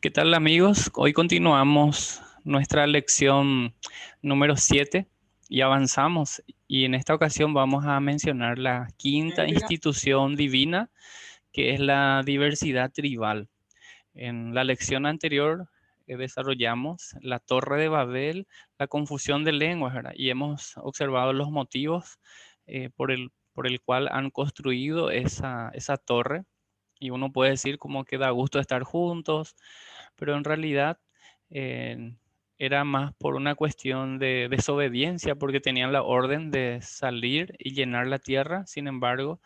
¿Qué tal amigos? Hoy continuamos nuestra lección número 7 y avanzamos. Y en esta ocasión vamos a mencionar la quinta institución divina, que es la diversidad tribal. En la lección anterior desarrollamos la Torre de Babel, la confusión de lenguas, ¿verdad? Y hemos observado los motivos por el cual han construido esa torre. Y uno puede decir como que da gusto estar juntos, pero en realidad eh, era más por una cuestión de desobediencia, porque tenían la orden de salir y llenar la tierra. Sin embargo,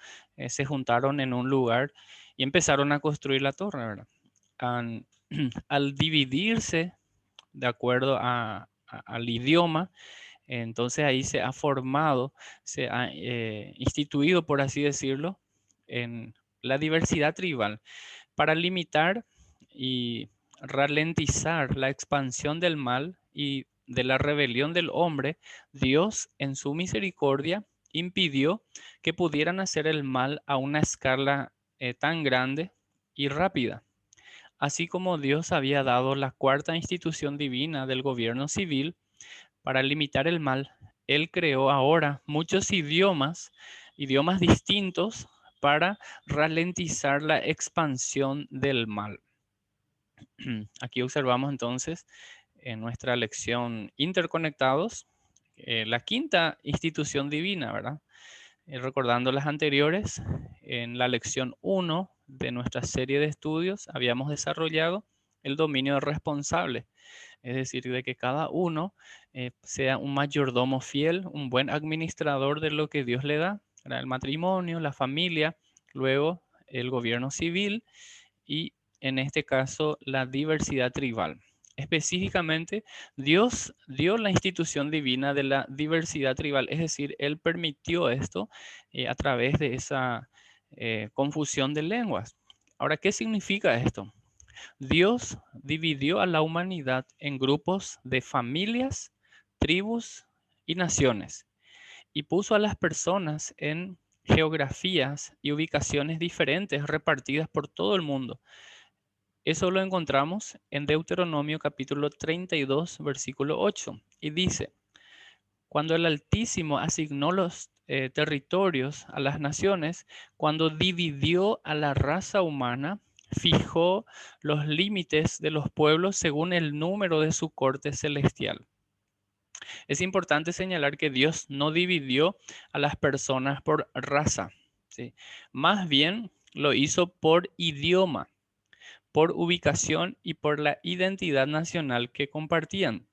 se juntaron en un lugar y empezaron a construir la torre, ¿verdad? An- Al dividirse de acuerdo al idioma, entonces ahí se ha formado, se ha instituido, por así decirlo, en la diversidad tribal para limitar y ralentizar la expansión del mal y de la rebelión del hombre. Dios, en su misericordia, impidió que pudieran hacer el mal a una escala tan grande y rápida. Así como Dios había dado la cuarta institución divina del gobierno civil para limitar el mal, Él creó ahora muchos idiomas distintos para ralentizar la expansión del mal. Aquí observamos entonces en nuestra lección Interconectados, la quinta institución divina, ¿verdad? Recordando las anteriores, en la lección 1 de nuestra serie de estudios habíamos desarrollado el dominio responsable, es decir, de que cada uno sea un mayordomo fiel, un buen administrador de lo que Dios le da, ¿verdad? El matrimonio, la familia, luego el gobierno civil y en este caso la diversidad tribal. Específicamente, Dios dio la institución divina de la diversidad tribal, es decir, Él permitió esto a través de esa confusión de lenguas. Ahora, ¿qué significa esto? Dios dividió a la humanidad en grupos de familias, tribus y naciones y puso a las personas en geografías y ubicaciones diferentes repartidas por todo el mundo. Eso lo encontramos en Deuteronomio capítulo 32, versículo 8. Y dice, cuando el Altísimo asignó los territorios a las naciones, cuando dividió a la raza humana, fijó los límites de los pueblos según el número de su corte celestial. Es importante señalar que Dios no dividió a las personas por raza, ¿sí? Más bien lo hizo por idioma, por ubicación y por la identidad nacional que compartían.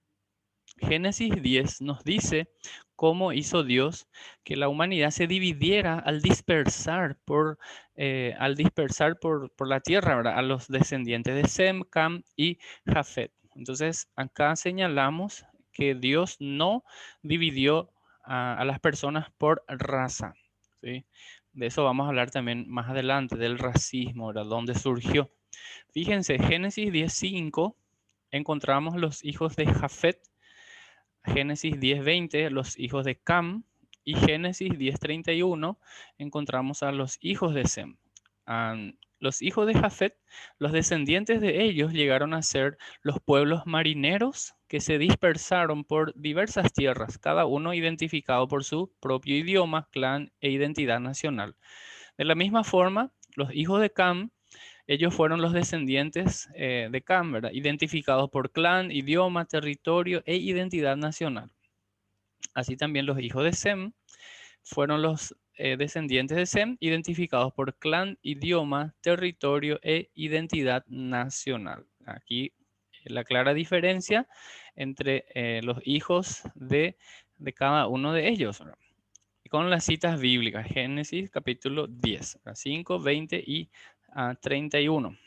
Génesis 10 nos dice cómo hizo Dios que la humanidad se dividiera al dispersar por la tierra, ¿verdad? A los descendientes de Sem, Cam y Jafet. Entonces, acá señalamos que Dios no dividió a las personas por raza, ¿sí? De eso vamos a hablar también más adelante, del racismo, ¿verdad? ¿Dónde surgió? Fíjense, Génesis 10:5 encontramos los hijos de Jafet, Génesis 10:20 los hijos de Cam y Génesis 10:31 encontramos a los hijos de Sem. Los hijos de Jafet, los descendientes de ellos llegaron a ser los pueblos marineros que se dispersaron por diversas tierras, cada uno identificado por su propio idioma, clan e identidad nacional. De la misma forma, los hijos de Cam, ellos fueron los descendientes de Cam, ¿verdad? Identificados por clan, idioma, territorio e identidad nacional. Así también los hijos de Sem fueron los descendientes de Sem, identificados por clan, idioma, territorio e identidad nacional. Aquí la clara diferencia entre los hijos de cada uno de ellos, ¿verdad? Con las citas bíblicas, Génesis capítulo 10, 5, 20 y 31.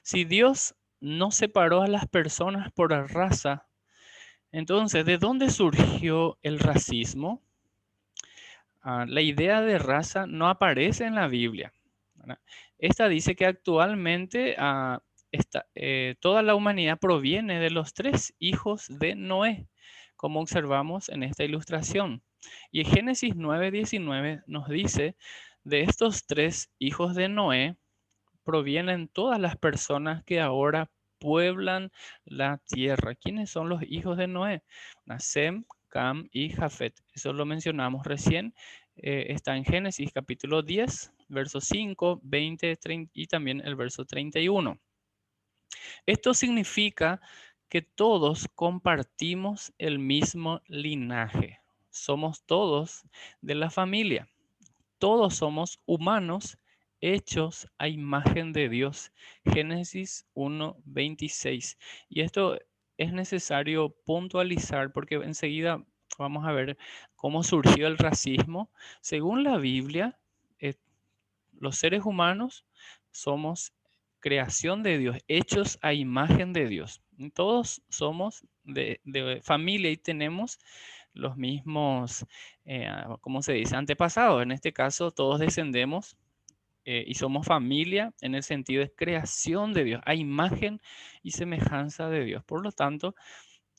Si Dios no separó a las personas por raza, entonces, ¿de dónde surgió el racismo? La idea de raza no aparece en la Biblia, ¿verdad? Esta dice que actualmente toda la humanidad proviene de los tres hijos de Noé, como observamos en esta ilustración. Y en Génesis 9:19 nos dice, de estos tres hijos de Noé provienen todas las personas que ahora pueblan la tierra. ¿Quiénes son los hijos de Noé? Sem, Cam y Jafet. Eso lo mencionamos recién. Está en Génesis capítulo 10, verso 5, 20, 30 y también el verso 31. Esto significa que todos compartimos el mismo linaje. Somos todos de la familia. Todos somos humanos hechos a imagen de Dios. Génesis 1:26. Y esto es necesario puntualizar porque enseguida vamos a ver cómo surgió el racismo. Según la Biblia, eh, los seres humanos somos creación de Dios, hechos a imagen de Dios. Todos somos de familia y tenemos los mismos, ¿cómo se dice? Antepasados. En este caso, todos descendemos y somos familia en el sentido de creación de Dios, a imagen y semejanza de Dios. Por lo tanto,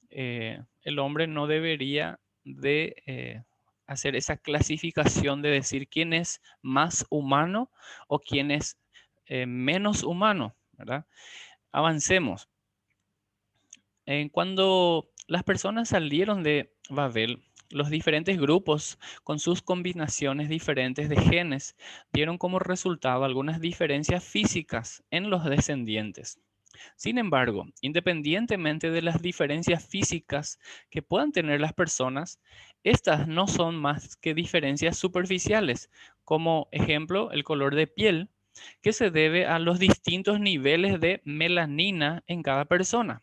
el hombre no debería de hacer esa clasificación de decir quién es más humano o quién es menos humano, ¿verdad? Avancemos. Cuando las personas salieron de Babel, los diferentes grupos con sus combinaciones diferentes de genes dieron como resultado algunas diferencias físicas en los descendientes. Sin embargo, independientemente de las diferencias físicas que puedan tener las personas, estas no son más que diferencias superficiales, como ejemplo el color de piel, que se debe a los distintos niveles de melanina en cada persona.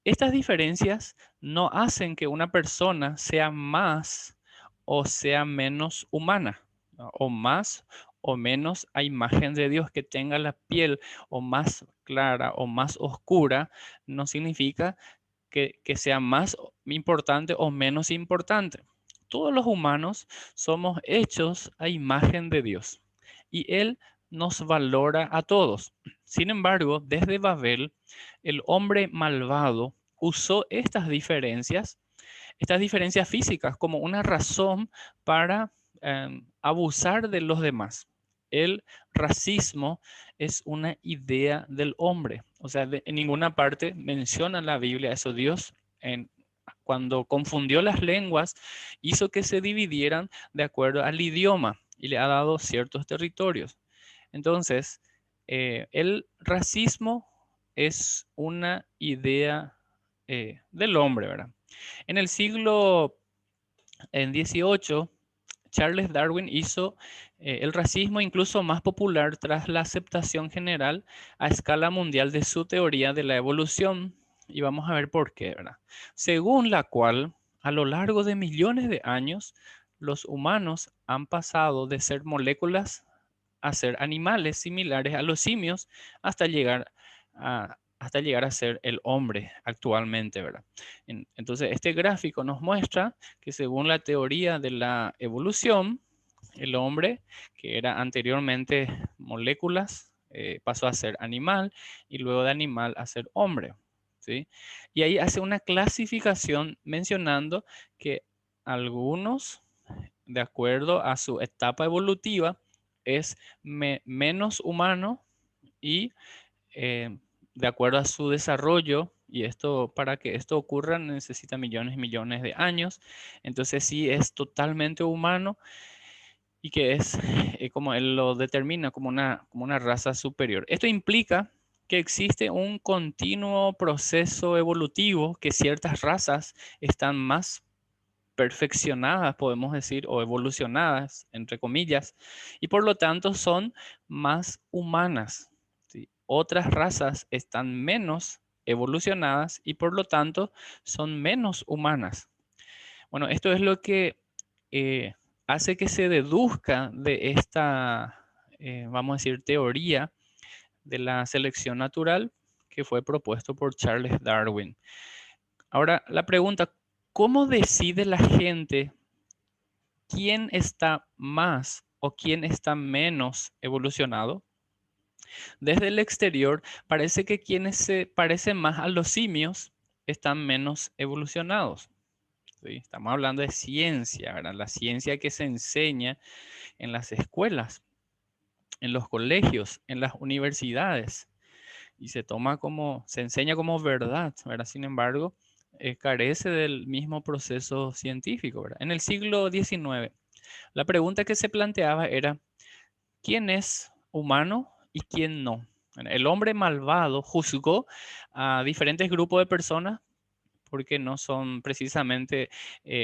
Estas diferencias no hacen que una persona sea más o sea menos humana, ¿no? O más o menos a imagen de Dios. Que tenga la piel o más clara o más oscura no significa que sea más importante o menos importante. Todos los humanos somos hechos a imagen de Dios y Él nos valora a todos. Sin embargo, desde Babel, el hombre malvado usó estas diferencias físicas, como una razón para abusar de los demás. El racismo es una idea del hombre. O sea, en ninguna parte menciona la Biblia eso. Dios, cuando confundió las lenguas, hizo que se dividieran de acuerdo al idioma y le ha dado ciertos territorios. Entonces, el racismo es una idea del hombre, ¿verdad? En el siglo XVIII, Charles Darwin hizo el racismo incluso más popular tras la aceptación general a escala mundial de su teoría de la evolución. Y vamos a ver por qué, ¿verdad? Según la cual, a lo largo de millones de años, los humanos han pasado de ser moléculas a ser animales similares a los simios hasta llegar a ser el hombre actualmente, ¿verdad? Entonces, este gráfico nos muestra que según la teoría de la evolución, el hombre, que era anteriormente moléculas, pasó a ser animal y luego de animal a ser hombre, ¿sí? Y ahí hace una clasificación mencionando que algunos, de acuerdo a su etapa evolutiva, es menos humano y de acuerdo a su desarrollo, y esto para que esto ocurra necesita millones y millones de años, entonces sí es totalmente humano y que es como él lo determina como una raza superior. Esto implica que existe un continuo proceso evolutivo, que ciertas razas están más perfeccionadas, podemos decir, o evolucionadas, entre comillas, y por lo tanto son más humanas, ¿sí? Otras razas están menos evolucionadas y por lo tanto son menos humanas. Bueno, esto es lo que eh, hace que se deduzca de esta, vamos a decir, teoría de la selección natural que fue propuesto por Charles Darwin. Ahora, la pregunta, ¿cómo decide la gente quién está más o quién está menos evolucionado? Desde el exterior parece que quienes se parecen más a los simios están menos evolucionados. ¿Sí? Estamos hablando de ciencia, ¿verdad? La ciencia que se enseña en las escuelas, en los colegios, en las universidades. y se toma como, se enseña como verdad, ¿verdad? Sin embargo, carece del mismo proceso científico, ¿verdad? En el siglo XIX, la pregunta que se planteaba era, ¿quién es humano y quién no? El hombre malvado juzgó a diferentes grupos de personas porque no son precisamente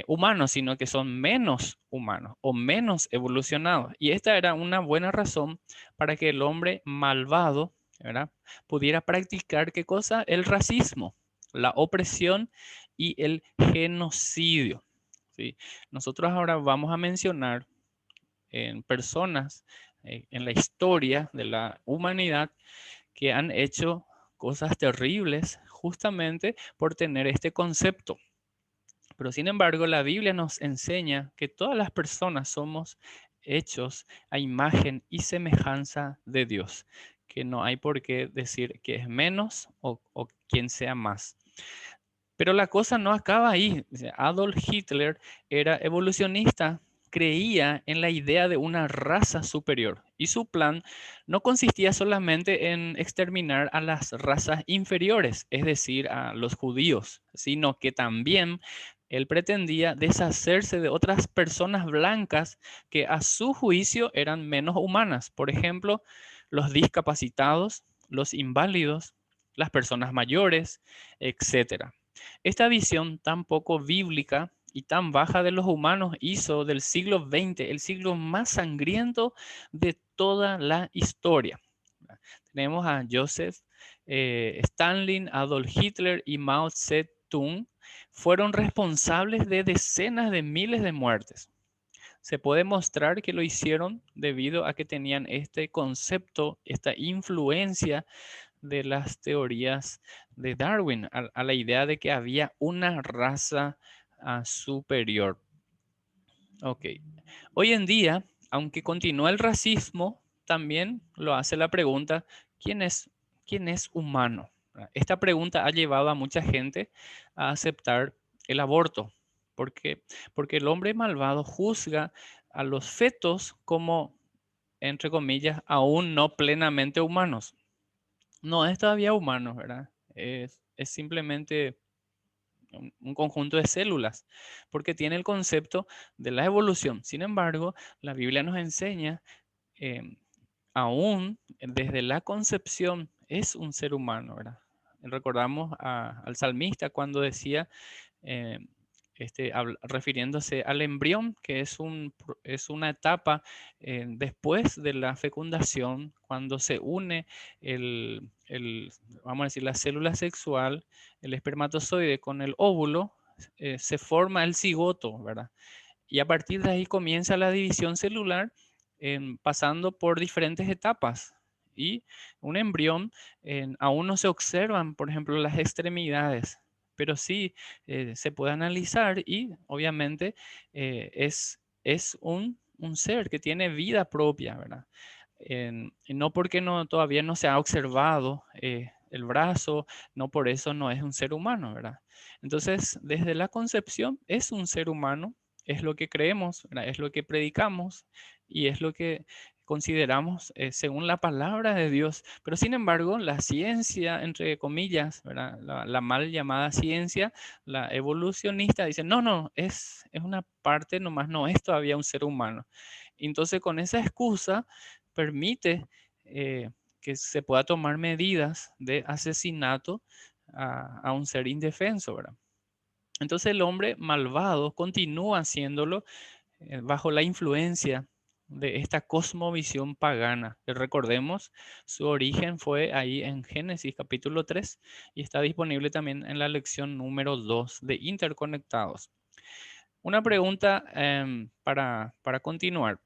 humanos, sino que son menos humanos o menos evolucionados. Y esta era una buena razón para que el hombre malvado, ¿verdad?, pudiera practicar ¿qué cosa? El racismo, la opresión y el genocidio. ¿Sí? Nosotros ahora vamos a mencionar en personas en la historia de la humanidad que han hecho cosas terribles justamente por tener este concepto. Pero sin embargo, la Biblia nos enseña que todas las personas somos hechos a imagen y semejanza de Dios, que no hay por qué decir que es menos o quien sea más. Pero la cosa no acaba ahí. Adolf Hitler era evolucionista, creía en la idea de una raza superior y su plan no consistía solamente en exterminar a las razas inferiores, es decir, a los judíos, sino que también él pretendía deshacerse de otras personas blancas que a su juicio eran menos humanas. Por ejemplo, los discapacitados, los inválidos, las personas mayores, etcétera. Esta visión tan poco bíblica y tan baja de los humanos hizo del siglo XX el siglo más sangriento de toda la historia. Tenemos a Joseph Stalin, Adolf Hitler y Mao Zedong. Fueron responsables de decenas de miles de muertes. Se puede mostrar que lo hicieron debido a que tenían este concepto, esta influencia de las teorías de Darwin, a la idea de que había una raza superior. Ok. Hoy en día, aunque continúa el racismo, también lo hace la pregunta, ¿quién es humano? Esta pregunta ha llevado a mucha gente a aceptar el aborto, porque, porque el hombre malvado juzga a los fetos como, entre comillas, aún no plenamente humanos. No es todavía humano, ¿verdad? Es simplemente un conjunto de células, porque tiene el concepto de la evolución. Sin embargo, la Biblia nos enseña, eh, aún desde la concepción, es un ser humano, ¿verdad? Recordamos al salmista cuando decía, eh, refiriéndose al embrión, que es una etapa después de la fecundación, cuando se une vamos a decir, la célula sexual, el espermatozoide con el óvulo, se forma el cigoto, ¿verdad? Y a partir de ahí comienza la división celular, pasando por diferentes etapas. Y un embrión, aún no se observan, por ejemplo, las extremidades, pero sí se puede analizar y obviamente es un ser que tiene vida propia, ¿verdad? Y no porque todavía no se ha observado el brazo, no por eso no es un ser humano, ¿verdad? Entonces, desde la concepción es un ser humano, es lo que creemos, ¿verdad? Es lo que predicamos y es lo que consideramos según la palabra de Dios. Pero sin embargo, la ciencia, entre comillas, ¿verdad? La mal llamada ciencia, la evolucionista, dice, no, no, es una parte nomás, no es todavía un ser humano. Entonces, con esa excusa, permite que se pueda tomar medidas de asesinato a un ser indefenso, ¿verdad? Entonces el hombre malvado continúa haciéndolo bajo la influencia de esta cosmovisión pagana, que recordemos, su origen fue ahí en Génesis capítulo 3 y está disponible también en la lección número 2 de Interconectados. Una pregunta para continuar.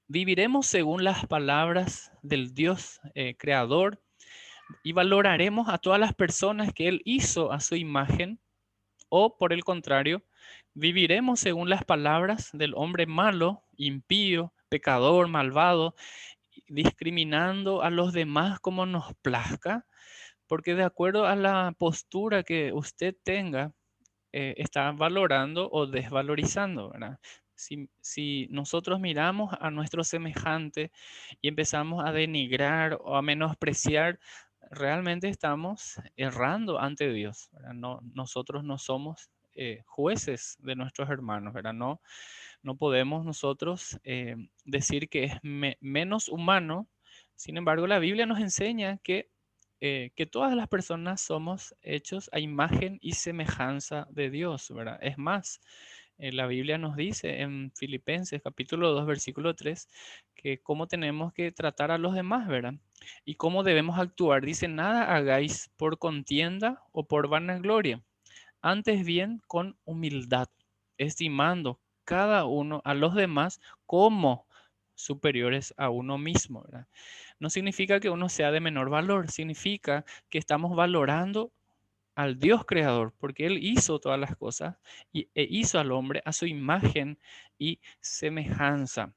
¿Viviremos según las palabras del Dios creador y valoraremos a todas las personas que Él hizo a su imagen? ¿O por el contrario, viviremos según las palabras del hombre malo, impío, pecador, malvado, discriminando a los demás como nos plazca? Porque de acuerdo a la postura que usted tenga, está valorando o desvalorizando, ¿verdad? Si nosotros miramos a nuestro semejante y empezamos a denigrar o a menospreciar realmente estamos errando ante Dios, ¿verdad? No, nosotros no somos jueces de nuestros hermanos, ¿verdad? No, no podemos nosotros decir que es menos humano. Sin embargo, la Biblia nos enseña que todas las personas somos hechos a imagen y semejanza de Dios, ¿verdad? Es más, la Biblia nos dice en Filipenses capítulo 2 versículo 3 que cómo tenemos que tratar a los demás, ¿verdad? Y cómo debemos actuar. Dice, nada hagáis por contienda o por vanagloria, antes bien con humildad, estimando cada uno a los demás como superiores a uno mismo, ¿verdad? No significa que uno sea de menor valor, significa que estamos valorando al Dios creador, porque Él hizo todas las cosas e hizo al hombre a su imagen y semejanza.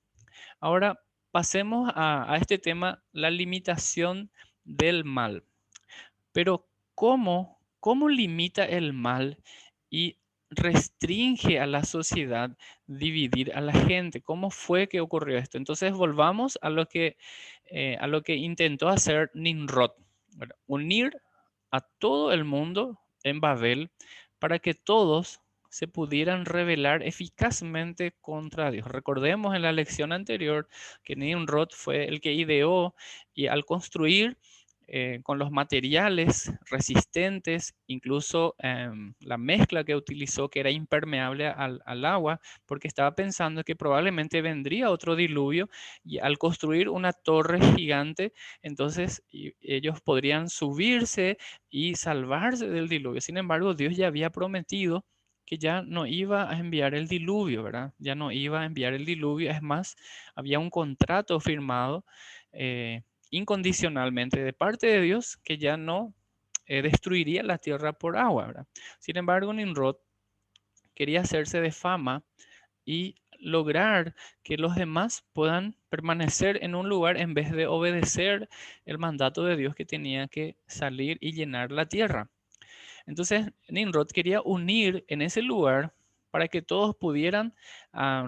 Ahora pasemos a este tema, la limitación del mal. Pero ¿cómo limita el mal y restringe a la sociedad dividir a la gente? ¿Cómo fue que ocurrió esto? Entonces volvamos a lo que intentó hacer Nimrod, ¿verdad? Unir a todo el mundo en Babel para que todos se pudieran rebelar eficazmente contra Dios. Recordemos en la lección anterior que Nimrod fue el que ideó y al construir con los materiales resistentes, incluso la mezcla que utilizó que era impermeable al agua, porque estaba pensando que probablemente vendría otro diluvio y al construir una torre gigante, entonces ellos podrían subirse y salvarse del diluvio. Sin embargo, Dios ya había prometido que ya no iba a enviar el diluvio, ¿verdad? Ya no iba a enviar el diluvio. Es más, había un contrato firmado incondicionalmente de parte de Dios que ya no destruiría la tierra por agua, ¿verdad? Sin embargo, Nimrod quería hacerse de fama y lograr que los demás puedan permanecer en un lugar en vez de obedecer el mandato de Dios que tenía que salir y llenar la tierra. Entonces, Nimrod quería unir en ese lugar para que todos pudieran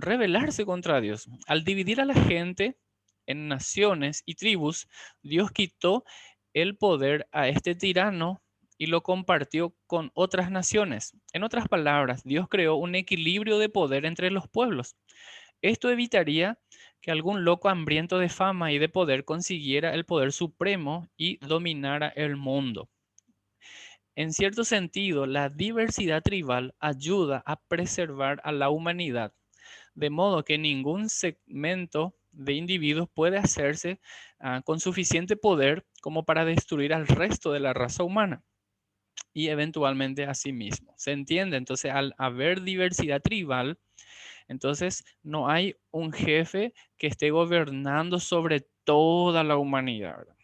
rebelarse contra Dios. Al dividir a la gente en naciones y tribus, Dios quitó el poder a este tirano y lo compartió con otras naciones. En otras palabras, Dios creó un equilibrio de poder entre los pueblos. Esto evitaría que algún loco hambriento de fama y de poder consiguiera el poder supremo y dominara el mundo. En cierto sentido, la diversidad tribal ayuda a preservar a la humanidad, de modo que ningún segmento de individuos puede hacerse con suficiente poder como para destruir al resto de la raza humana y eventualmente a sí mismo. ¿Se entiende? Entonces, al haber diversidad tribal, entonces no hay un jefe que esté gobernando sobre toda la humanidad, ¿verdad?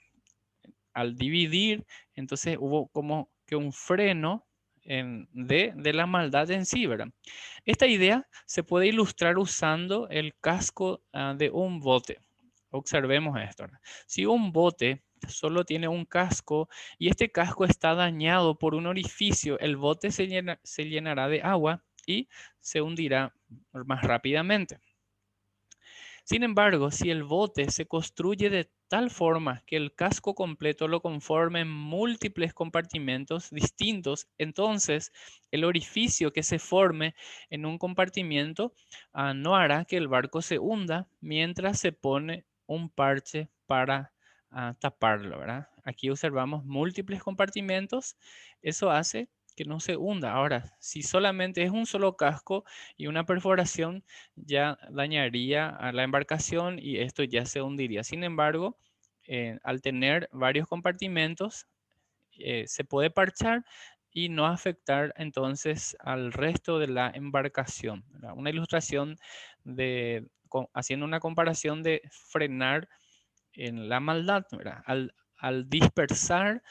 Al dividir, entonces hubo como que un freno de la maldad en sí, ¿verdad? Esta idea se puede ilustrar usando el casco de un bote. Observemos esto, ¿verdad? Si un bote solo tiene un casco y este casco está dañado por un orificio, el bote se llenará de agua y se hundirá más rápidamente. Sin embargo, si el bote se construye de tal forma que el casco completo lo conforme en múltiples compartimentos distintos, entonces el orificio que se forme en un compartimiento no hará que el barco se hunda mientras se pone un parche para taparlo, ¿verdad? Aquí observamos múltiples compartimentos. Eso hace que no se hunda. Ahora, si solamente es un solo casco y una perforación, ya dañaría a la embarcación y esto ya se hundiría. Sin embargo, al tener varios compartimentos, se puede parchar y no afectar entonces al resto de la embarcación, ¿verdad? Una ilustración haciendo una comparación de frenar en la maldad, ¿verdad? Al dispersar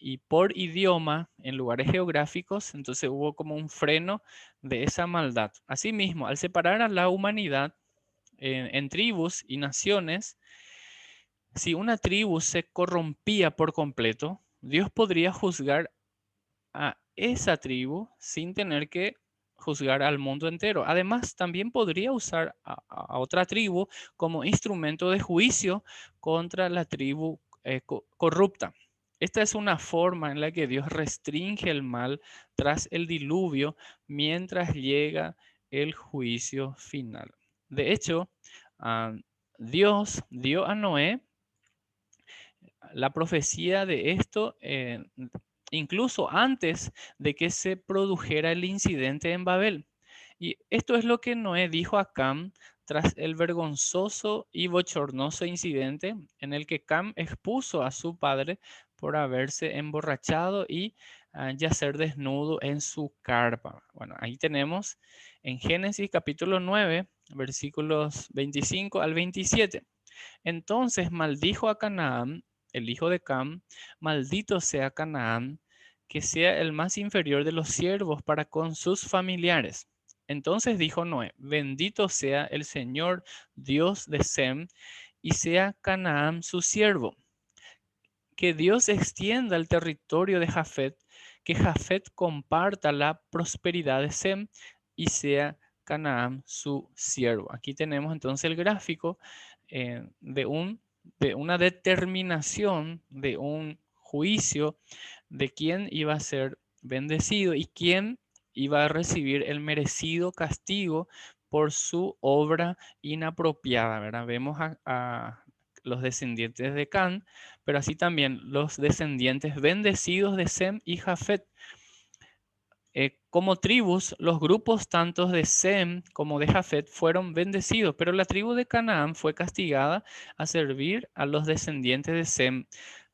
y por idioma en lugares geográficos, entonces hubo como un freno de esa maldad. Asimismo, al separar a la humanidad en tribus y naciones, si una tribu se corrompía por completo, Dios podría juzgar a esa tribu sin tener que juzgar al mundo entero. Además, también podría usar a otra tribu como instrumento de juicio contra la tribu corrupta. Esta es una forma en la que Dios restringe el mal tras el diluvio mientras llega el juicio final. De hecho, ah, Dios dio a Noé la profecía de esto incluso antes de que se produjera el incidente en Babel. Y esto es lo que Noé dijo a Cam tras el vergonzoso y bochornoso incidente en el que Cam expuso a su padre por haberse emborrachado y yacer desnudo en su carpa. Bueno, ahí tenemos en Génesis capítulo 9, versículos 25 al 27. Entonces maldijo a Canaán, el hijo de Cam, maldito sea Canaán, que sea el más inferior de los siervos para con sus familiares. Entonces dijo Noé, bendito sea el Señor Dios de Sem, y sea Canaán su siervo. Que Dios extienda el territorio de Jafet, que Jafet comparta la prosperidad de Sem, y sea Canaán su siervo. Aquí tenemos entonces el gráfico de una determinación, de un juicio de quién iba a ser bendecido y quién iba a recibir el merecido castigo por su obra inapropiada, ¿verdad? Vemos a los descendientes de Can, pero así también los descendientes bendecidos de Sem y Jafet. Como tribus, los grupos tanto de Sem como de Jafet fueron bendecidos, pero la tribu de Canaán fue castigada a servir a los descendientes de Sem.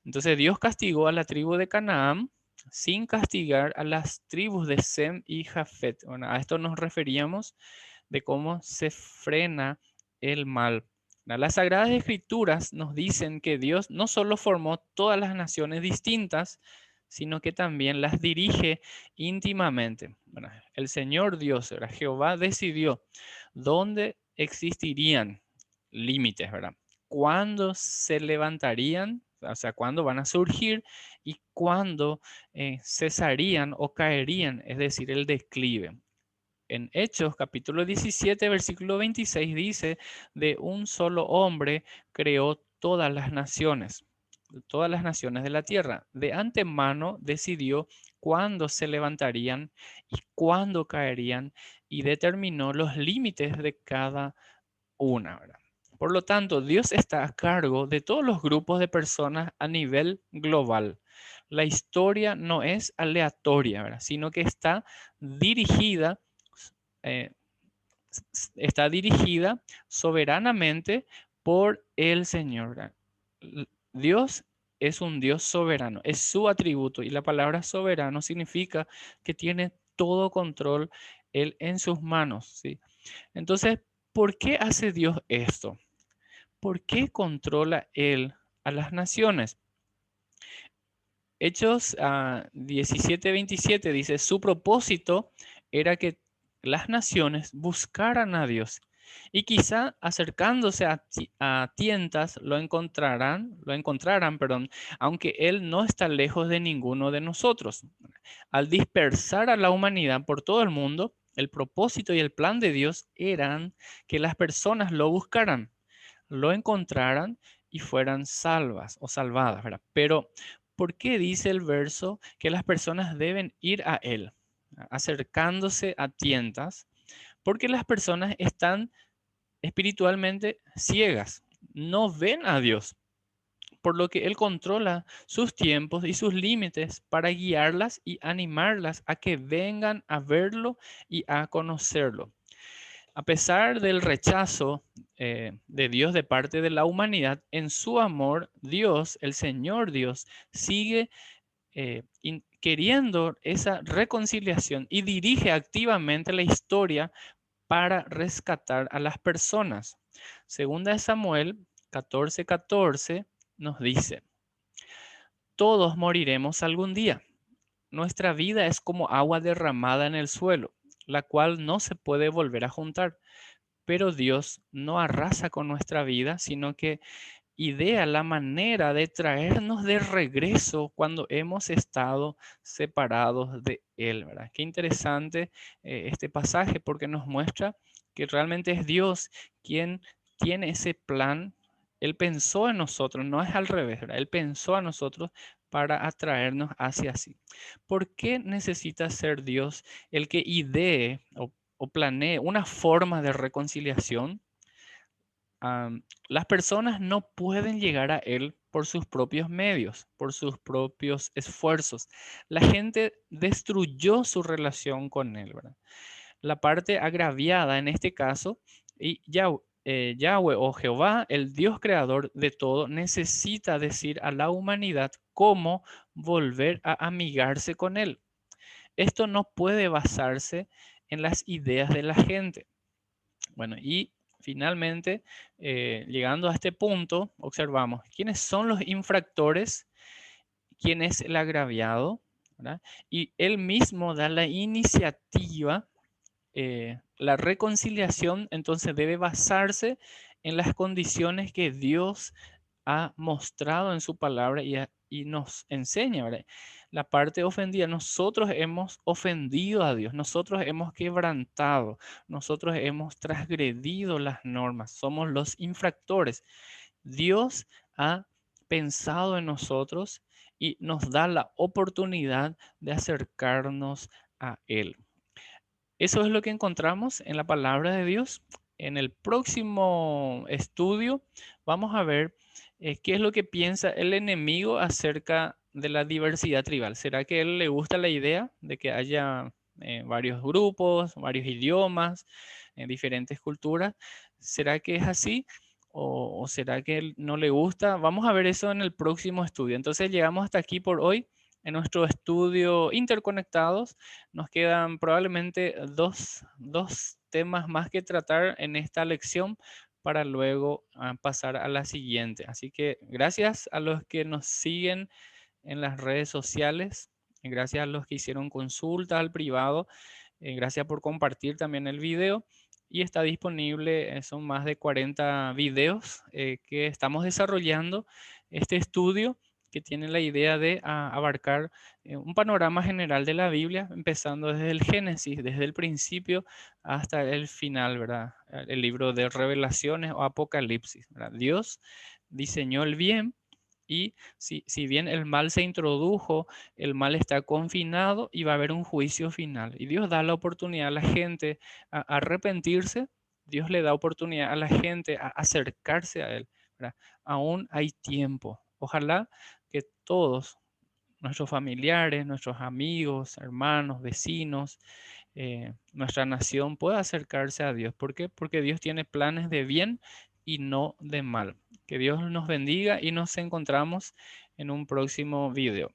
Entonces Dios castigó a la tribu de Canaán sin castigar a las tribus de Sem y Jafet. Bueno, a esto nos referíamos de cómo se frena el mal. Las Sagradas Escrituras nos dicen que Dios no solo formó todas las naciones distintas, sino que también las dirige íntimamente. Bueno, el Señor Dios, ¿verdad? Jehová decidió dónde existirían límites, ¿verdad? Cuándo se levantarían, o sea, cuándo van a surgir y cuándo cesarían o caerían, es decir, el declive. En Hechos capítulo 17, versículo 26 dice, de un solo hombre creó todas las naciones de la tierra. De antemano decidió cuándo se levantarían y cuándo caerían y determinó los límites de cada una, ¿verdad? Por lo tanto, Dios está a cargo de todos los grupos de personas a nivel global. La historia no es aleatoria, ¿verdad? Sino que eh, está dirigida soberanamente por el Señor, ¿verdad? Dios es un Dios soberano, es su atributo y la palabra soberano significa que tiene todo control él en sus manos, ¿sí? Entonces, ¿por qué hace Dios esto? ¿Por qué controla él a las naciones? Hechos 17:27 dice, su propósito era que las naciones buscaran a Dios y quizá acercándose a tientas lo encontraran, perdón, aunque Él no está lejos de ninguno de nosotros. Al dispersar a la humanidad por todo el mundo, el propósito y el plan de Dios eran que las personas lo buscaran, lo encontraran y fueran salvas o salvadas, ¿verdad? Pero, ¿por qué dice el verso que las personas deben ir a Él, acercándose a tientas? Porque las personas están espiritualmente ciegas, no ven a Dios, por lo que Él controla sus tiempos y sus límites para guiarlas y animarlas a que vengan a verlo y a conocerlo. A pesar del rechazo de Dios de parte de la humanidad, en su amor, Dios, el Señor Dios, sigue queriendo esa reconciliación y dirige activamente la historia para rescatar a las personas. Segunda de Samuel 14:14 nos dice, todos moriremos algún día. Nuestra vida es como agua derramada en el suelo, la cual no se puede volver a juntar. Pero Dios no arrasa con nuestra vida, sino que idea la manera de traernos de regreso cuando hemos estado separados de Él, ¿verdad? Qué interesante este pasaje porque nos muestra que realmente es Dios quien tiene ese plan. Él pensó en nosotros, no es al revés, ¿verdad? Él pensó a nosotros para atraernos hacia sí. ¿Por qué necesita ser Dios el que idee o planee una forma de reconciliación? Las personas no pueden llegar a Él por sus propios medios, por sus propios esfuerzos. La gente destruyó su relación con Él, ¿verdad? La parte agraviada en este caso, y Yahweh o Jehová, el Dios creador de todo, necesita decir a la humanidad cómo volver a amigarse con Él. Esto no puede basarse en las ideas de la gente. Bueno, y finalmente, llegando a este punto, observamos quiénes son los infractores, quién es el agraviado, ¿verdad? Y él mismo da la iniciativa. La reconciliación entonces debe basarse en las condiciones que Dios ha mostrado en su palabra y nos enseña, ¿verdad? La parte ofendida, nosotros hemos ofendido a Dios, nosotros hemos quebrantado, nosotros hemos transgredido las normas, somos los infractores. Dios ha pensado en nosotros y nos da la oportunidad de acercarnos a Él. Eso es lo que encontramos en la palabra de Dios. En el próximo estudio vamos a ver qué es lo que piensa el enemigo acerca de la diversidad tribal. ¿Será que a él le gusta la idea de que haya varios grupos, varios idiomas, diferentes culturas? ¿Será que es así? ¿O será que él no le gusta? Vamos a ver eso en el próximo estudio. Entonces llegamos hasta aquí por hoy en nuestro estudio Interconectados. Nos quedan probablemente dos temas más que tratar en esta lección para luego pasar a la siguiente. Así que gracias a los que nos siguen en las redes sociales, gracias a los que hicieron consulta al privado, gracias por compartir también el video. Y está disponible, son más de 40 videos que estamos desarrollando este estudio que tiene la idea de abarcar un panorama general de la Biblia, empezando desde el Génesis, desde el principio hasta el final, ¿verdad? El libro de Revelaciones o Apocalipsis, ¿verdad? Dios diseñó el bien y si bien el mal se introdujo, el mal está confinado y va a haber un juicio final. Y Dios da la oportunidad a la gente a arrepentirse, Dios le da oportunidad a la gente a acercarse a Él, ¿verdad? Aún hay tiempo. Ojalá que todos, nuestros familiares, nuestros amigos, hermanos, vecinos, nuestra nación pueda acercarse a Dios. ¿Por qué? Porque Dios tiene planes de bien y no de mal. Que Dios nos bendiga y nos encontramos en un próximo video.